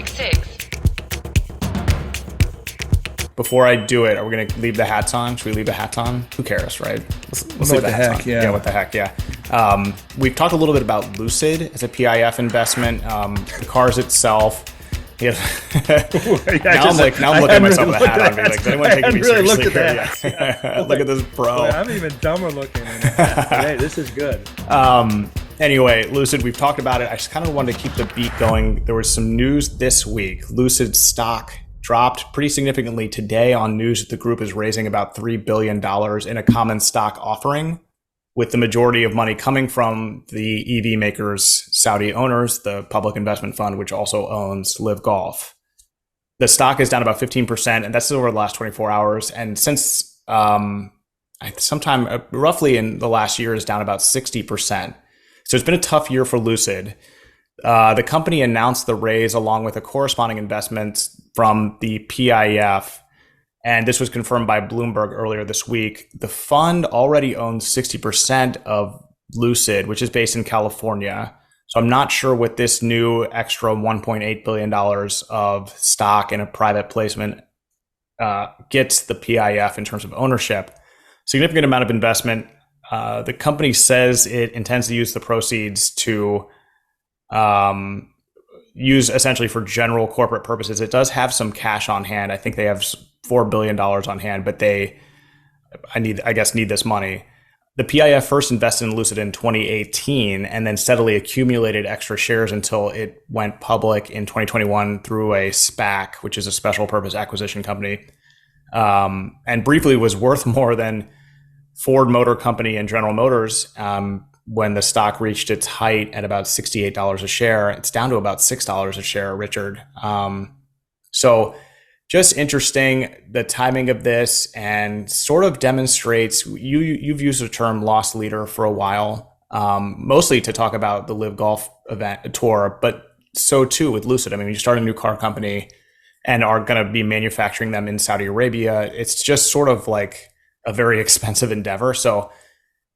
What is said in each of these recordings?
666. Before I do it, are we going to leave the hats on? Should we leave the hats on? Who cares, right? Let's leave the hats on. Yeah, what the heck, yeah. We've talked a little bit about Lucid as a PIF investment. The cars itself. Yeah. now I'm looking at myself with a hat on. Like, is anyone taking me seriously here? Yeah. Look at this bro. Boy, I'm even dumber looking in that. Hey, this is good. Anyway, Lucid, we've talked about it. I just kind of wanted to keep the beat going. There was some news this week. Lucid stock dropped pretty significantly today on news that the group is raising about $3 billion in a common stock offering, with the majority of money coming from the EV makers' Saudi owners, the public investment fund, which also owns Live Golf. The stock is down about 15%, and that's over the last 24 hours. And since sometime roughly in the last year is down about 60%. So it's been a tough year for Lucid. The company announced the raise along with a corresponding investment from the PIF. And this was confirmed by Bloomberg earlier this week. The fund already owns 60% of Lucid, which is based in California. So I'm not sure what this new extra $1.8 billion of stock in a private placement gets the PIF in terms of ownership. Significant amount of investment. The company says it intends to use the proceeds to use essentially for general corporate purposes. It does have some cash on hand. I think they have $4 billion on hand, but I guess need this money. The PIF first invested in Lucid in 2018 and then steadily accumulated extra shares until it went public in 2021 through a SPAC, which is a special purpose acquisition company, and briefly was worth more than Ford Motor Company and General Motors when the stock reached its height at about $68 a share. It's down to about $6 a share, Richard. So just interesting, the timing of this, and sort of demonstrates, you've used the term loss leader for a while, mostly to talk about the Live Golf event tour, but so too with Lucid. I mean, you start a new car company and are going to be manufacturing them in Saudi Arabia. It's just sort of like a very expensive endeavor. So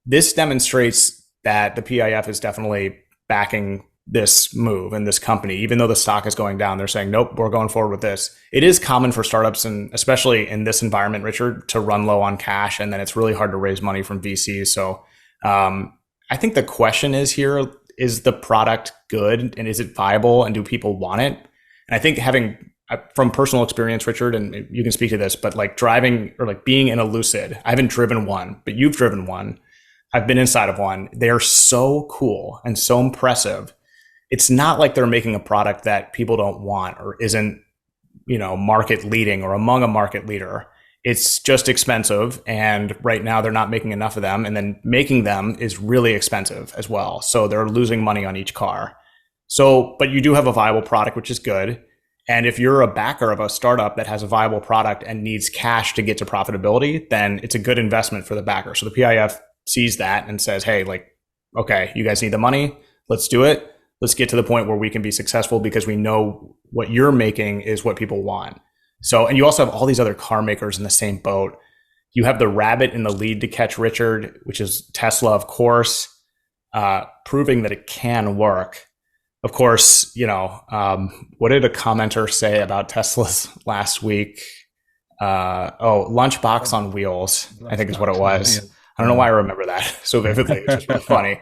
this demonstrates that the PIF is definitely backing this move and this company. Even though the stock is going down, they're saying, nope, we're going forward with this. It is common for startups, and especially in this environment, Richard, to run low on cash, and then it's really hard to raise money from VCs. So I think the question is here, is the product good and is it viable and do people want it? And I think from personal experience, Richard, and you can speak to this, but like driving or like being in a Lucid, I haven't driven one, but you've driven one. I've been inside of one. They're so cool and so impressive. It's not like they're making a product that people don't want or isn't, market leading or among a market leader. It's just expensive. And right now they're not making enough of them. And then making them is really expensive as well. So they're losing money on each car. So, but you do have a viable product, which is good. And if you're a backer of a startup that has a viable product and needs cash to get to profitability, then it's a good investment for the backer. So the PIF sees that and says, hey, okay, you guys need the money. Let's do it. Let's get to the point where we can be successful because we know what you're making is what people want. So, and you also have all these other car makers in the same boat. You have the rabbit in the lead to catch, Richard, which is Tesla, of course, proving that it can work. Of course, what did a commenter say about Tesla's last week? Lunchbox on wheels, I think is what it was. Yeah. I don't know why I remember that so vividly. It's just really funny.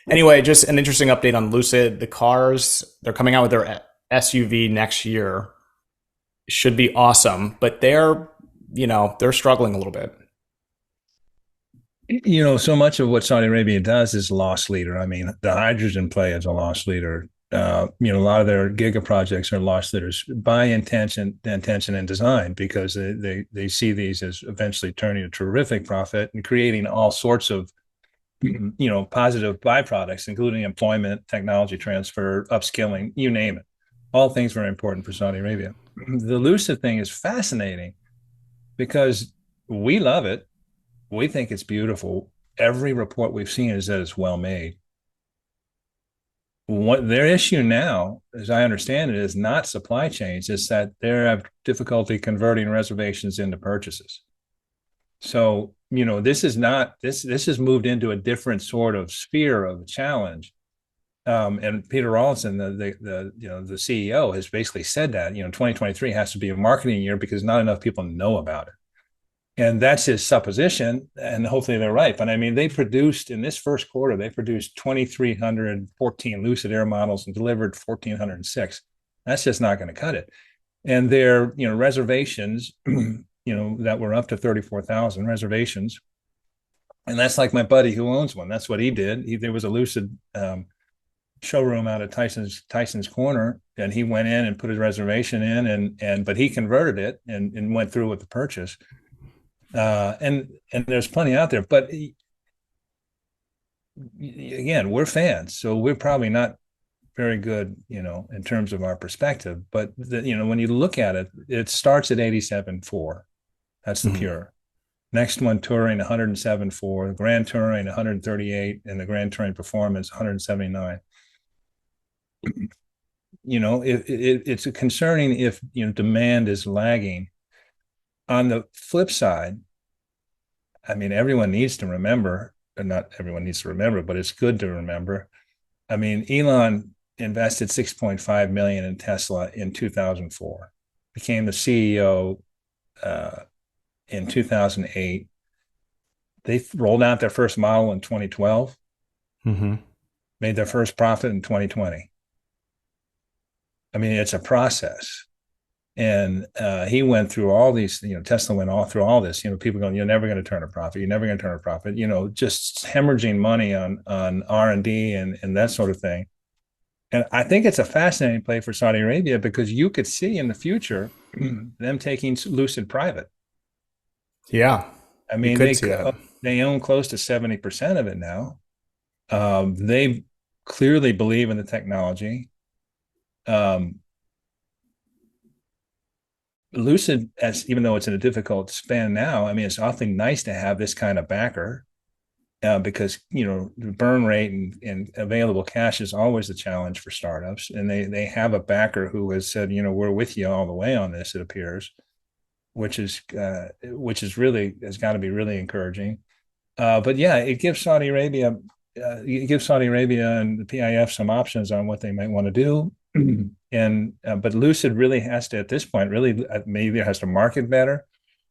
Anyway, just an interesting update on Lucid. The cars, they're coming out with their SUV next year. Should be awesome, but they're struggling a little bit. So much of what Saudi Arabia does is loss leader. I mean, the hydrogen play is a loss leader. A lot of their giga projects are loss leaders by intention and design, because they see these as eventually turning a terrific profit and creating all sorts of positive byproducts, including employment, technology transfer, upskilling, you name it. All things very important for Saudi Arabia. The Lucid thing is fascinating because we love it. We think it's beautiful. Every report we've seen is that it's well made. What their issue now, as I understand it, is not supply chains. It's that they have difficulty converting reservations into purchases. So, this is not, this has moved into a different sort of sphere of challenge. And Peter Rawlinson, the CEO, has basically said that 2023 has to be a marketing year because not enough people know about it. And that's his supposition, and hopefully they're right. But I mean, they produced in this first quarter, they produced 2,314 Lucid Air models and delivered 1,406. That's just not going to cut it. And their reservations, that were up to 34,000 reservations. And that's like my buddy who owns one. That's what he did. There was a Lucid showroom out at Tyson's Corner, and he went in and put his reservation in, but he converted it and went through with the purchase. And there's plenty out there, but again, we're fans, so we're probably not very good, in terms of our perspective. But when you look at it, it starts at 87.4. That's the pure. Next one, Touring 107.4, the Grand Touring 138, and the Grand Touring Performance 179. It's concerning if demand is lagging. On the flip side, I mean, everyone needs to remember, and not everyone needs to remember, but it's good to remember. I mean, Elon invested $6.5 million in Tesla in 2004, became the CEO in 2008. They rolled out their first model in 2012, made their first profit in 2020. I mean, it's a process. And he went through all these, Tesla went all through all this, people going, you're never going to turn a profit. You're never going to turn a profit, just hemorrhaging money on R&D and that sort of thing. And I think it's a fascinating play for Saudi Arabia because you could see in the future them taking Lucid private. Yeah. I mean, they own close to 70% of it now. They clearly believe in the technology. Lucid, even though it's in a difficult span now, I mean, it's awfully nice to have this kind of backer because, the burn rate and available cash is always a challenge for startups. And they have a backer who has said, we're with you all the way on this, it appears, which is really has got to be really encouraging. But yeah, it gives Saudi Arabia and the PIF some options on what they might want to do. And but Lucid really has to, at this point, really maybe it has to market better,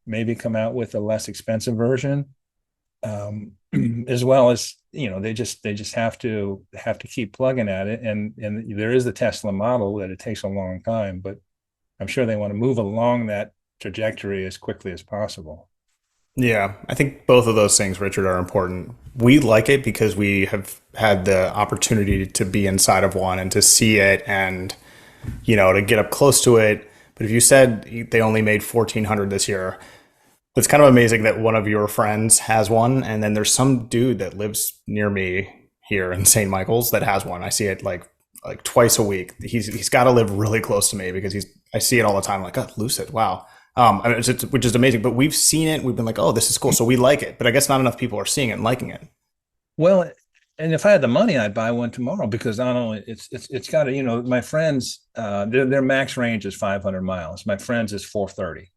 maybe come out with a less expensive version, as well as they just have to keep plugging at it. And there is the Tesla model that it takes a long time, but I'm sure they want to move along that trajectory as quickly as possible. Yeah, I think both of those things, Richard, are important. We like it because we have had the opportunity to be inside of one and to see it and, to get up close to it. But if you said they only made 1,400 this year, it's kind of amazing that one of your friends has one. And then there's some dude that lives near me here in St. Michael's that has one. I see it like twice a week. He's got to live really close to me because I see it all the time. Like, oh, Lucid, wow. Which is amazing, but we've seen it. We've been like, oh, this is cool. So we like it, but I guess not enough people are seeing it and liking it. Well, and if I had the money, I'd buy one tomorrow because not only it's got to, my friends, their max range is 500 miles. My friends is 430.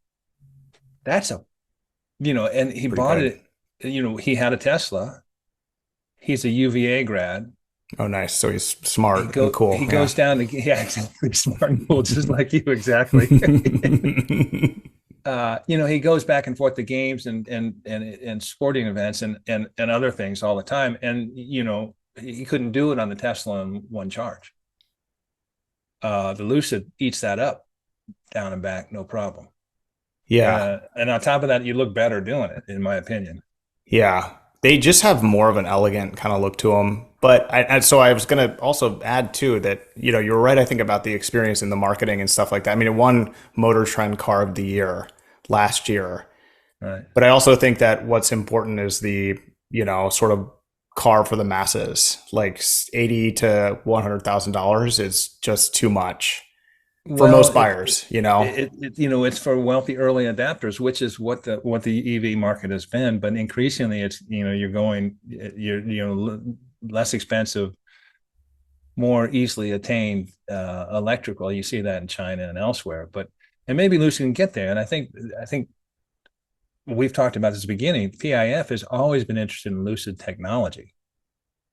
That's and he bought it. He had a Tesla. He's a UVA grad. Oh, nice. So he's smart and cool. He goes down to, exactly, smart and cool, just like you, exactly. He goes back and forth to games and sporting events and other things all the time. And, he couldn't do it on the Tesla in one charge. The Lucid eats that up down and back, no problem. Yeah. And on top of that, you look better doing it, in my opinion. Yeah. They just have more of an elegant kind of look to them. But so I was going to also add too that, you're right, I think, about the experience in the marketing and stuff like that. I mean, it won Motor Trend Car of the Year last year. Right. But I also think that what's important is the, sort of car for the masses, like $80,000 to $100,000 is just too much for most buyers, it's for wealthy early adapters, which is what the EV market has been. But increasingly, it's you're less expensive, more easily attained electrical. You see that in China and elsewhere. And maybe Lucid can get there. And I think we've talked about this at the beginning. PIF has always been interested in Lucid technology.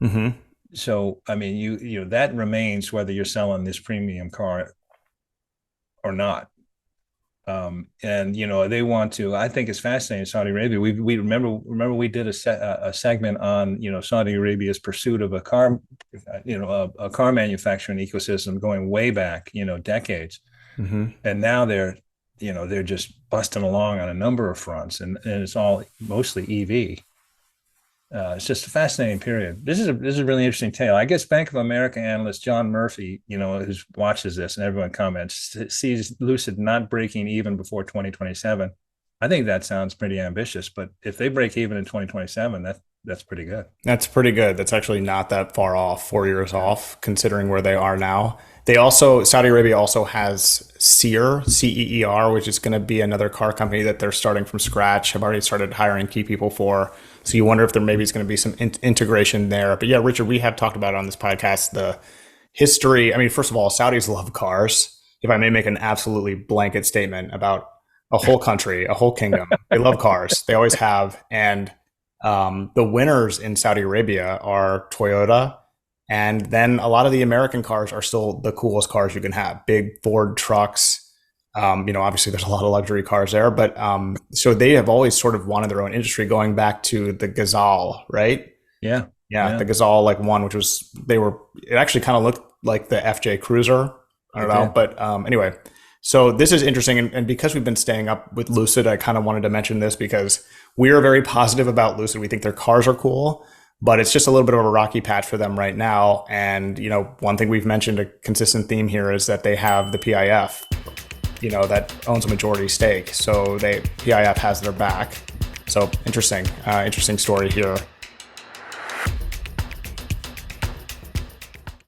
Mm-hmm. So, I mean, that remains whether you're selling this premium car or not. And they want to. I think it's fascinating. Saudi Arabia. We remember we did a segment on Saudi Arabia's pursuit of a car, a car manufacturing ecosystem going way back, decades. Mm-hmm. And now they're just busting along on a number of fronts, and it's all mostly EV. It's just a fascinating period. This is a really interesting tale. I guess Bank of America analyst John Murphy, who watches this and everyone comments, sees Lucid not breaking even before 2027. I think that sounds pretty ambitious, but if they break even in 2027, that's pretty good. That's pretty good. That's actually not that far off, 4 years off, considering where they are now. Saudi Arabia also has Seer, CEER, which is going to be another car company that they're starting from scratch. Have already started hiring key people for. So you wonder if there maybe is going to be some integration there. But yeah, Richard, we have talked about on this podcast the history. I mean, first of all, Saudis love cars. If I may make an absolutely blanket statement about a whole country, a whole kingdom, they love cars. They always have. And the winners in Saudi Arabia are Toyota. And then a lot of the American cars are still the coolest cars you can have. Big Ford trucks. Obviously there's a lot of luxury cars there, but so they have always sort of wanted their own industry going back to the Gazelle, right? Yeah. Yeah. The Gazelle one, which was, it actually kind of looked like the FJ Cruiser. I don't know. But anyway, so this is interesting. And because we've been staying up with Lucid, I kind of wanted to mention this because we are very positive about Lucid. We think their cars are cool, but it's just a little bit of a rocky patch for them right now. And, one thing we've mentioned, a consistent theme here, is that they have the PIF, that owns a majority stake. So PIF has their back. So interesting story here.